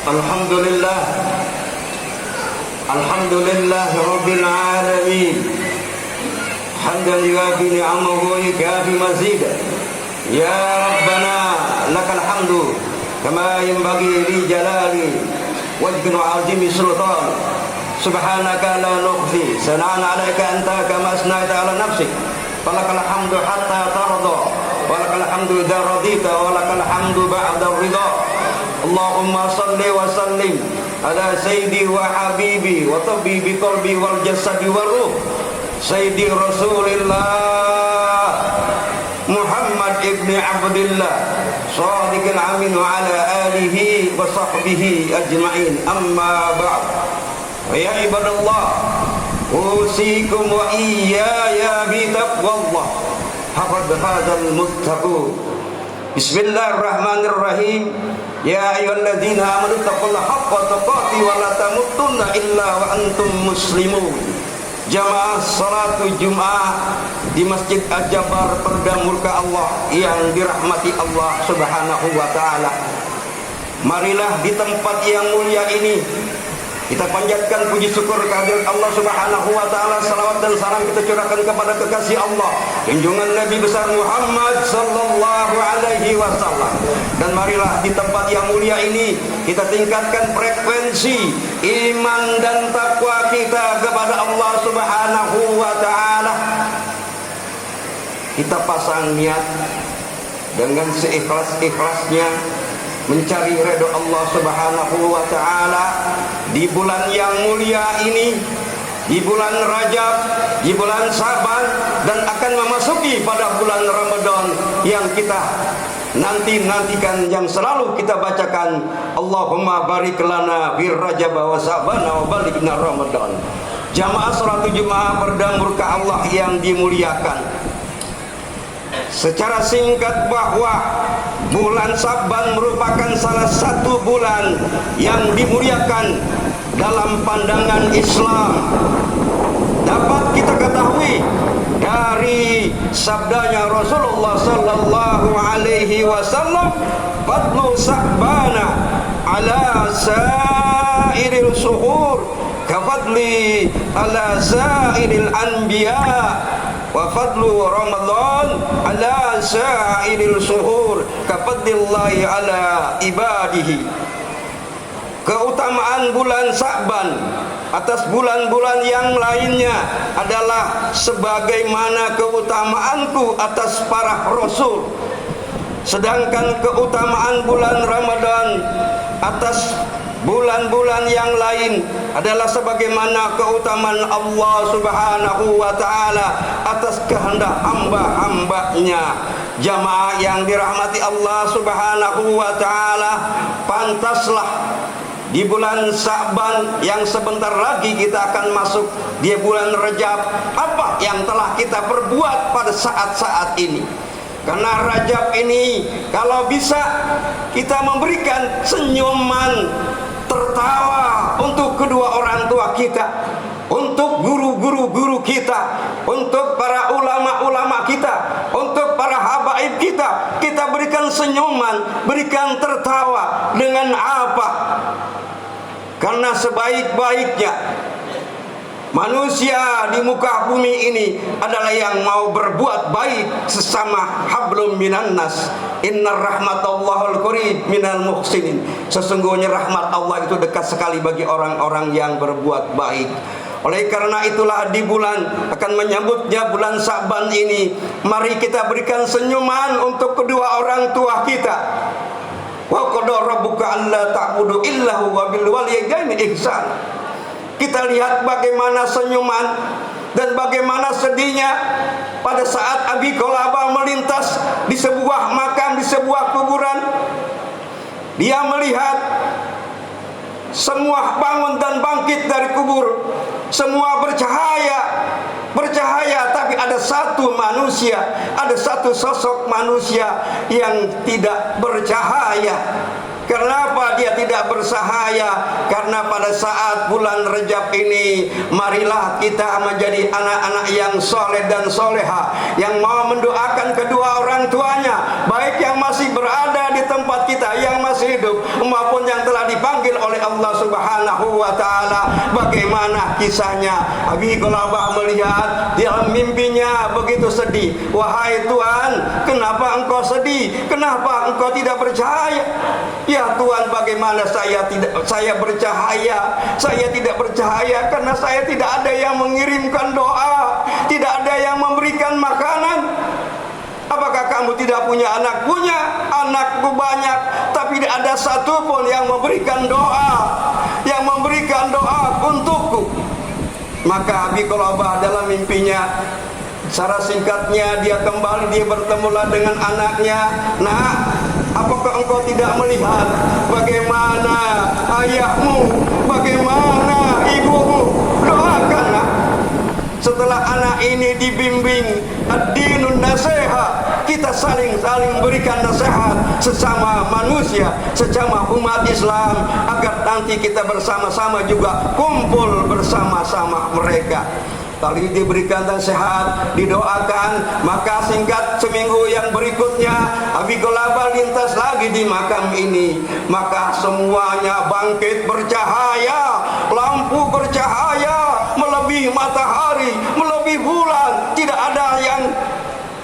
Alhamdulillah, Alhamdulillah Rabbil Alamin. Hamdan yuafi ni'amahu wa yukafi mazida. Ya Rabbana lakal hamdu kama yanbaghi li jalali wajhin wa azimi sultan. Subhanaka la nukhzi sana'an 'alaika anta kama asnaita 'ala nafsik. Falakal hamdu hatta tarda, walakal hamdu idza radita, walakal hamdu ba'da ridha. Allahumma salli wa sallim ala sayyidi wa habibi wa tabibi qalbi wal jasadi wal ruh sayyidi Rasulillah Muhammad ibni Abdillah shadiqil amin wa ala alihi wa sahbihi ajma'in. Amma ba'd. Ya ibadallah, usikum wa iyaya bi taqwallah haqad hadzal muttaqun. Bismillahirrahmanirrahim. Ya ayyuhalladzina amanu taqullaha haqqa tuqatih wa la tamutunna illa wa antum muslimun. Jamaah salatu Jumat di Masjid Al-Jabar Perda Murka Allah yang dirahmati Allah Subhanahu wa taala. Marilah di tempat yang mulia ini kita panjatkan puji syukur kehadirat Allah Subhanahu wa taala. Salawat dan salam kita curahkan kepada kekasih Allah, junjungan Nabi besar Muhammad sallallahu alaihi wasallam. Dan marilah di tempat yang mulia ini kita tingkatkan frekuensi iman dan takwa kita kepada Allah Subhanahu wa taala. Kita pasang niat dengan seikhlas-ikhlasnya mencari ridho Allah Subhanahu wa taala di bulan yang mulia ini, di bulan Rajab, di bulan Syaban, dan akan memasuki pada bulan Ramadan yang kita nantikan, yang selalu kita bacakan, Allahumma barik lana fir Rajab wa Syaban wa balighna Ramadan. Jamaah salat Jumat Perda Murka Allah yang dimuliakan, secara singkat bahwa bulan Syaban merupakan salah satu bulan yang dimuliakan dalam pandangan Islam. Dapat kita ketahui dari sabdanya Rasulullah sallallahu alaihi wasallam, fadlu Sya'bana ala sa'iril suhur kafadli ala sa'iril anbiya wa fadlu Ramadan ala sa'iril suhur kafadlillahi ala ibadihi. Keutamaan bulan Sya'ban atas bulan-bulan yang lainnya adalah sebagaimana keutamaanku atas para rasul. Sedangkan keutamaan bulan Ramadan atas bulan-bulan yang lain adalah sebagaimana keutamaan Allah Subhanahu wa taala atas kehendak hamba-hambanya. Jamaah yang dirahmati Allah Subhanahu wa taala, pantaslah di bulan Sya'ban yang sebentar lagi kita akan masuk di bulan Rajab, apa yang telah kita perbuat pada saat-saat ini. Karena Rajab ini kalau bisa kita memberikan senyuman, tertawa untuk kedua orang tua kita, untuk guru-guru kita, untuk para ulama-ulama kita, untuk para habaib kita. Kita berikan senyuman, berikan tertawa. Dengan apa? Karena sebaik-baiknya manusia di muka bumi ini adalah yang mau berbuat baik sesama hablum minan nas. Innar rahmatallahul qarib minal muhsinin. Sesungguhnya rahmat Allah itu dekat sekali bagi orang-orang yang berbuat baik. Oleh karena itulah di bulan akan menyambutnya bulan Sya'ban ini, mari kita berikan senyuman untuk kedua orang tua kita. Wa qada rabbuka alla ta'budu illa huwa bil walidayni ihsan. Kita lihat bagaimana senyuman dan bagaimana sedihnya pada saat Abi Qilabah melintas di sebuah makam, di sebuah kuburan. Dia melihat semua bangun dan bangkit dari kubur, semua bercahaya, tapi ada satu manusia, ada satu sosok manusia yang tidak bercahaya. Kenapa dia tidak bersahaya? Karena pada saat bulan Rajab ini, marilah kita menjadi anak-anak yang soleh dan soleha, yang mau mendoakan kedua orang tuanya, baik yang masih berada di tempat kita kita yang masih hidup maupun yang telah dipanggil oleh Allah Subhanahu wa taala. Bagaimana kisahnya? Abi Qilabah melihat dalam mimpinya begitu sedih. Wahai Tuhan, kenapa engkau sedih? Kenapa engkau tidak bercahaya? Ya Tuhan, bagaimana saya bercahaya? Saya tidak bercahaya karena saya tidak ada yang mengirimkan doa, tidak ada yang memberikan makanan. Apakah kamu tidak punya anak? Punya, anakku banyak, tapi tidak ada satupun yang memberikan doa, untukku. Maka Abi Qilabah dalam mimpinya, secara singkatnya dia bertemulah dengan anaknya. Nak, apakah engkau tidak melihat bagaimana ayahmu, bagaimana ibumu? Doakan, nak. Setelah anak ini dibimbing ad-dinun nasiha, kita saling berikan nasihat sesama manusia, sesama umat Islam, agar nanti kita bersama-sama juga kumpul bersama-sama mereka. Kali diberikan nasihat, didoakan, maka singkat seminggu yang berikutnya Abi Qilabah lintas lagi di makam ini. Maka semuanya bangkit bercahaya, lampu bercahaya, melebihi matahari, melebihi bulan, tidak ada yang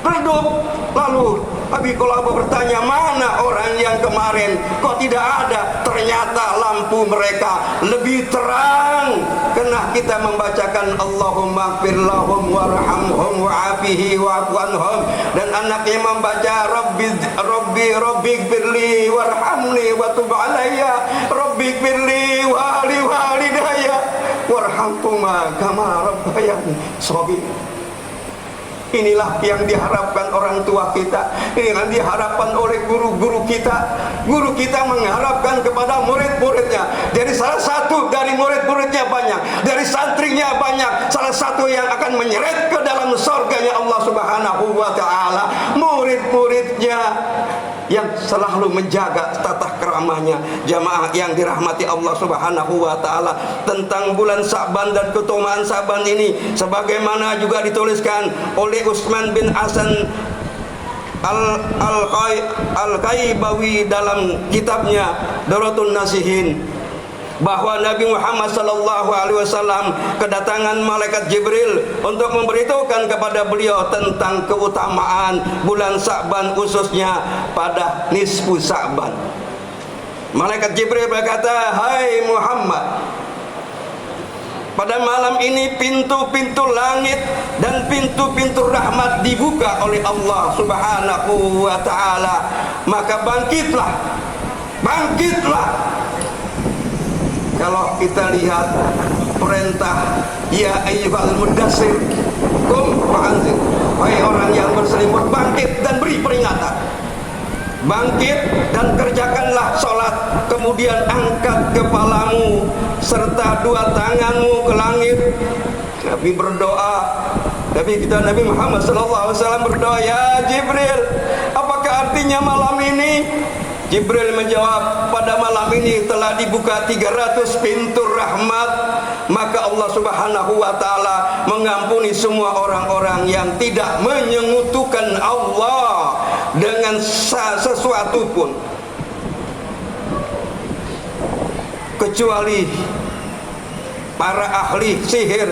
redup. Lalu Abi Qilabah bertanya, mana orang yang kemarin kok tidak ada? Ternyata lampu mereka lebih terang karena kita membacakan Allahumma ighfir lahum warhamhum wa'afihi wa'fu anhum, dan anaknya membaca Rabbi ighfirli warhamni wa tub alayya Rabbi ighfirli wa li walidayya warhamhuma kama rabbayani shaghira. Inilah yang diharapkan orang tua kita, ini yang diharapkan oleh guru-guru kita. Guru kita mengharapkan kepada murid-muridnya. Jadi salah satu dari murid-muridnya banyak, dari santrinya banyak, salah satu yang akan menyeret ke dalam surganya Allah Subhanahu wa taala murid-muridnya yang selalu menjaga tata keramanya. Jamaah yang dirahmati Allah Subhanahu wa taala, tentang bulan Sa'ban dan keutamaan Sa'ban ini sebagaimana juga dituliskan oleh Utsman bin Hasan Al-Qaybawi dalam kitabnya Daratul Nasihin, bahwa Nabi Muhammad SAW kedatangan malaikat Jibril untuk memberitahukan kepada beliau tentang keutamaan bulan Sa'ban, khususnya pada nisfu Sa'ban. Malaikat Jibril berkata, hai Muhammad, pada malam ini pintu-pintu langit dan pintu-pintu rahmat dibuka oleh Allah Subhanahu wa taala. Maka bangkitlah. Kalau kita lihat perintah, ya ayyuhal mudassir qum fa'anzir, wahai orang yang berselimut, bangkit dan beri peringatan. Bangkit dan kerjakanlah sholat, kemudian angkat kepalamu serta dua tanganmu ke langit. Nabi berdoa, Nabi Muhammad SAW berdoa, ya Jibril, apakah artinya malam ini? Jibril menjawab, pada malam ini telah dibuka 300 pintu rahmat, maka Allah Subhanahu wa taala mengampuni semua orang-orang yang tidak menyekutukan Allah dengan sesuatu pun, kecuali para ahli sihir,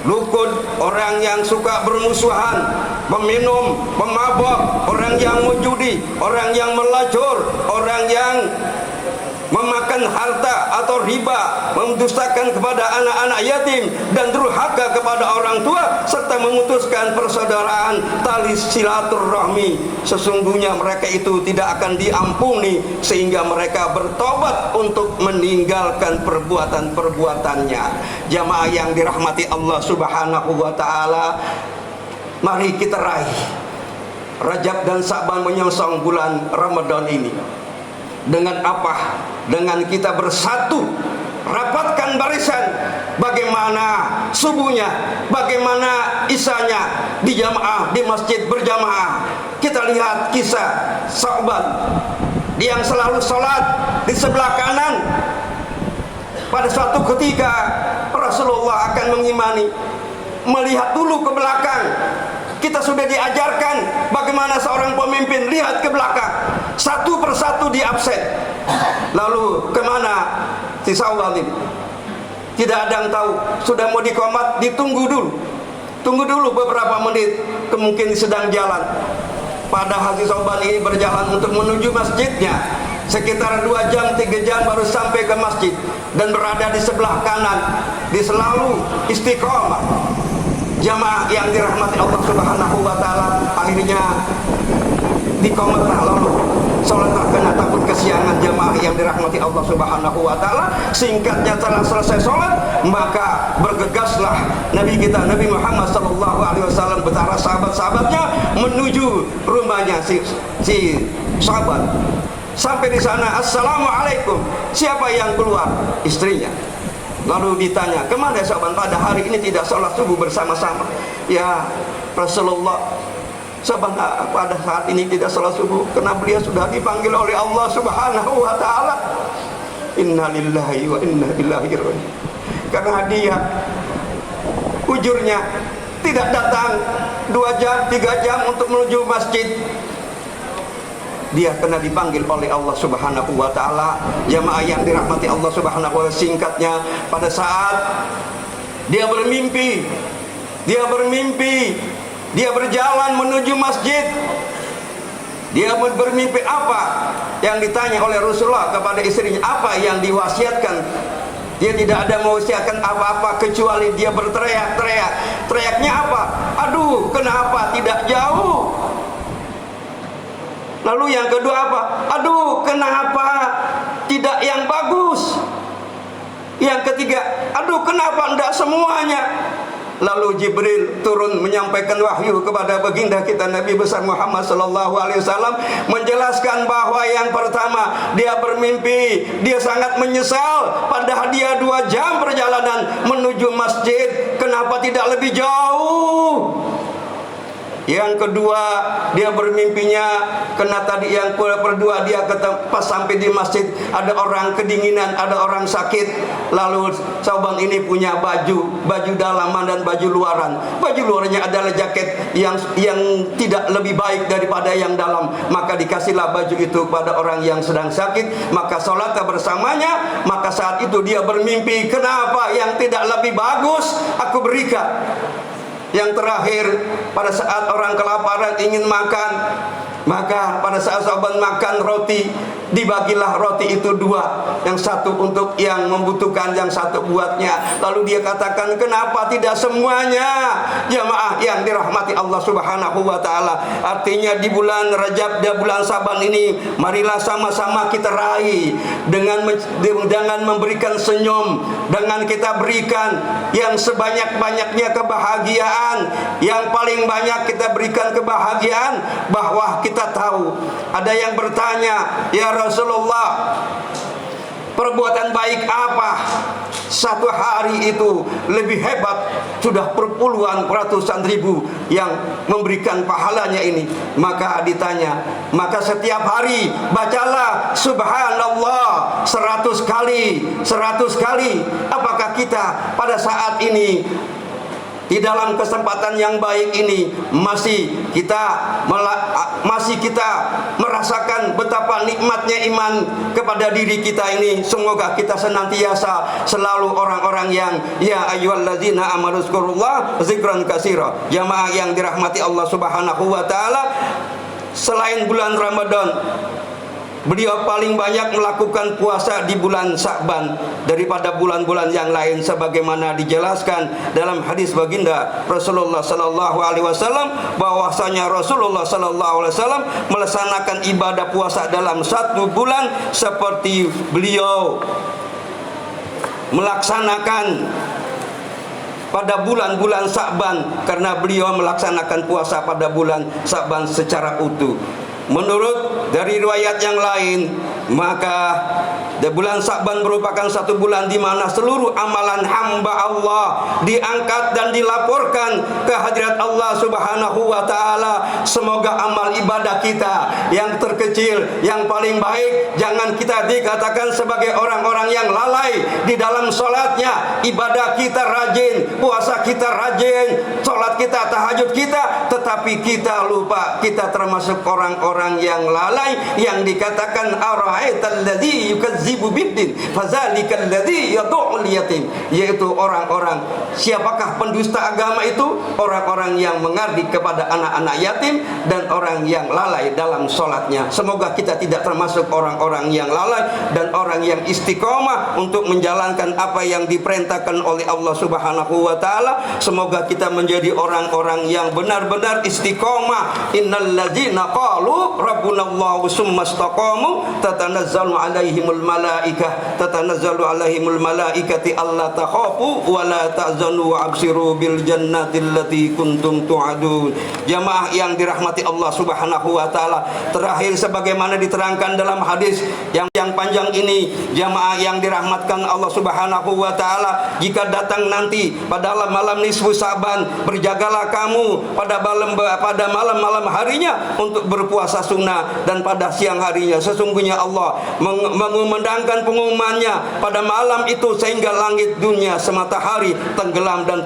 dukun, orang yang suka bermusuhan, peminum, pemabok, orang yang menjudi, orang yang melacur, orang yang memakan harta atau riba, mendustakan kepada anak-anak yatim, dan durhaka kepada orang tua, serta memutuskan persaudaraan tali silaturahmi. Sesungguhnya mereka itu tidak akan diampuni sehingga mereka bertobat untuk meninggalkan perbuatan-perbuatannya. Jamaah yang dirahmati Allah Subhanahu wa taala, mari kita raih Rajab dan Sa'ban menyongsong bulan Ramadan ini. Dengan apa? Dengan kita bersatu, rapatkan barisan. Bagaimana subuhnya, bagaimana isanya di jamaah, di masjid berjamaah. Kita lihat kisah Sa'ban yang selalu sholat di sebelah kanan. Pada suatu ketika Rasulullah akan mengimani, melihat dulu ke belakang. Kita sudah diajarkan bagaimana seorang pemimpin lihat ke belakang. satu persatu di absen. Lalu kemana si Sauban ini? Tidak ada yang tahu. Sudah mau dikomat, ditunggu dulu. Tunggu dulu beberapa menit, mungkin sedang jalan. Padahal si Sauban ini berjalan untuk menuju masjidnya. Sekitar 2 jam, 3 jam baru sampai ke masjid. Dan berada di sebelah kanan, di selalu istiqomah. Jamaah yang dirahmati Allah Subhanahu wa Ta'ala, akhirnya dikomatlah lalu sholatlah karena takut kesiangan. Jamaah yang dirahmati Allah Subhanahu wa Ta'ala, singkatnya setelah selesai sholat maka bergegaslah Nabi kita Nabi Muhammad sallallahu alaihi wasallam bersama sahabat-sahabatnya menuju rumahnya si sahabat. Sampai di sana, assalamualaikum. Siapa yang keluar? Istrinya. Lalu ditanya, kemana sahabat? Pada hari ini tidak sholat subuh bersama-sama. Ya Rasulullah, sahabat pada saat ini tidak sholat subuh karena beliau sudah dipanggil oleh Allah Subhanahu wa Ta'ala. Inna lillahi wa inna ilaihi raji'un. Karena dia ujurnya tidak datang 2 jam, 3 jam untuk menuju masjid, dia kena dipanggil oleh Allah Subhanahu wa Ta'ala. Jamaah yang dirahmati Allah Subhanahu wa Ta'ala, singkatnya pada saat dia bermimpi, dia berjalan menuju masjid. Dia bermimpi apa? Yang ditanya oleh Rasulullah kepada istrinya, apa yang diwasiatkan? Dia tidak ada mewasiatkan apa-apa kecuali dia berteriak-teriak. Teriaknya apa? Aduh, kenapa tidak jauh? Lalu yang kedua apa? Aduh, kenapa tidak yang bagus? Yang ketiga, aduh, kenapa tidak semuanya? Lalu Jibril turun menyampaikan wahyu kepada baginda kita Nabi besar Muhammad sallallahu alaihi wasallam, menjelaskan bahwa yang pertama, dia bermimpi, dia sangat menyesal padahal dia 2 jam perjalanan menuju masjid, kenapa tidak lebih jauh? Yang kedua, dia bermimpinya karena tadi yang berdua dia pas sampai di masjid ada orang kedinginan, ada orang sakit. Lalu sahabat ini punya baju dalaman dan baju luaran. Baju luarnya adalah jaket yang tidak lebih baik daripada yang dalam. Maka dikasihlah baju itu kepada orang yang sedang sakit. Maka sholatlah bersamanya. Maka saat itu dia bermimpi, kenapa yang tidak lebih bagus aku berikan? Yang terakhir, pada saat orang kelaparan ingin makan, maka pada saat sahabat makan roti, dibagilah roti itu 2, yang satu untuk yang membutuhkan, yang satu buatnya. Lalu dia katakan, kenapa tidak semuanya? Jamaah yang dirahmati Allah Subhanahu wa Ta'ala, artinya di bulan Rajab dan bulan Saban ini, marilah sama-sama kita raih dengan memberikan senyum, dengan kita berikan yang sebanyak-banyaknya kebahagiaan. Yang paling banyak kita berikan kebahagiaan, bahwa kita tahu ada yang bertanya, ya Rasulullah, perbuatan baik apa? Satu hari itu lebih hebat, sudah perpuluhan ratusan ribu yang memberikan pahalanya ini. Maka ditanya, maka setiap hari bacalah subhanallah 100 kali. Apakah kita pada saat ini di dalam kesempatan yang baik ini masih kita merasakan betapa nikmatnya iman kepada diri kita ini? Semoga kita senantiasa selalu orang-orang yang ya ayyuhallazina amanu dzkurullah dzikran katsira. Jamaah yang dirahmati Allah Subhanahu wa Ta'ala, selain bulan Ramadan, beliau paling banyak melakukan puasa di bulan Sa'ban daripada bulan-bulan yang lain, sebagaimana dijelaskan dalam hadis baginda Rasulullah sallallahu alaihi wasallam, bahwasanya Rasulullah sallallahu alaihi wasallam melaksanakan ibadah puasa dalam 1 bulan seperti beliau melaksanakan pada bulan-bulan Sa'ban, karena beliau melaksanakan puasa pada bulan Sa'ban secara utuh. Menurut dari riwayat yang lain, Maka bulan Sa'ban merupakan satu bulan di mana seluruh amalan hamba Allah diangkat dan dilaporkan ke hadirat Allah Subhanahu wa taala. Semoga amal ibadah kita yang terkecil, yang paling baik, jangan kita dikatakan sebagai orang-orang yang lalai di dalam sholatnya. Ibadah kita rajin, puasa kita rajin, sholat kita, tahajud kita, tetapi kita lupa kita termasuk orang-orang yang lalai, yang dikatakan ara'aital ladzi yukazzibu biddin fazalikal ladzi yad'ul yatim, yaitu orang-orang, siapakah pendusta agama itu? Orang-orang yang mengabdi kepada anak-anak yatim dan orang yang lalai dalam sholatnya. Semoga kita tidak termasuk orang-orang yang lalai dan orang yang istiqomah untuk menjalankan apa yang diperintahkan oleh Allah Subhanahu wa taala. Semoga kita menjadi orang-orang yang benar-benar istiqomah. Innal ladzina qalu rabbunallahu tsumma istaqamu tatanazzalu alaihimul malaikah alla takhafu wa la tahzanu wa abshiru bil jannati allati kuntum tu'adun. Jamaah yang dirahmati Allah Subhanahu wa taala, terakhir sebagaimana diterangkan dalam hadis yang panjang ini, jamaah yang dirahmatkan Allah Subhanahu wa taala, jika datang nanti pada malam nisfu Sa'ban, berjagalah kamu pada malam harinya untuk berpuasa sunnah, dan pada siang harinya sesungguhnya Allah mengumandangkan pengumumannya pada malam itu sehingga langit dunia sematahari tenggelam, dan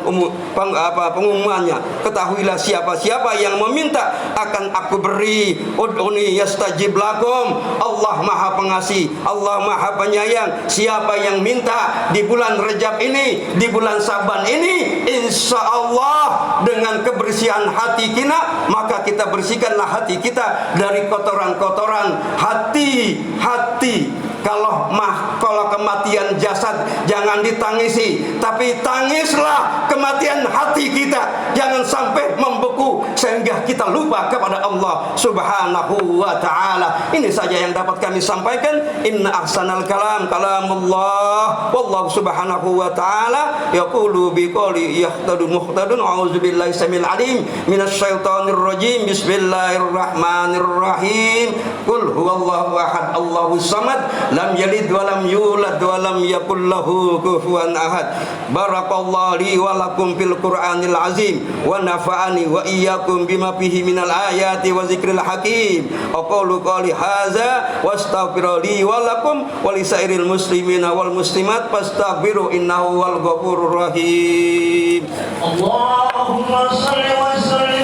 pengumumannya, ketahuilah siapa-siapa yang meminta akan aku beri. Ud'uni yastajib lakum. Allah Maha Pengasih, Allah Maha Penyayang. Siapa yang minta di bulan Rajab ini, di bulan Sa'ban ini, insya Allah dengan kebersihan hati kita, maka kita bersihkanlah hati kita dari kotoran-kotoran hati. Kalau kematian jasad jangan ditangisi, tapi tangislah kematian hati kita, jangan sampai membeku sehingga kita lupa kepada Allah Subhanahu wa taala. Ini saja yang dapat kami sampaikan. Inna ahsanal kalam kalamullah, wallahu subhanahu wa taala yaqulu biqouli yahtadu muhtadun. A'udzubillahi samil alim minasyaitonir rajim. Bismillahirrahmanirrahim. Qul huwallahu ahad, Allahus samad, lam yalid wa lam yulad wa lam yakul lahu kufuwan ahad. Barakallahu li wa lakum fil Qur'anil azim wa nafa'ani wa iyyakum bima fihi minal ayati wa zikril hakim. Aqulu qouli hadza wa astaghfiru li wa lakum wa lisairil muslimina wal muslimat fastaghfiru innahu wal ghafurur rahim. Allahumma shalli wa sallim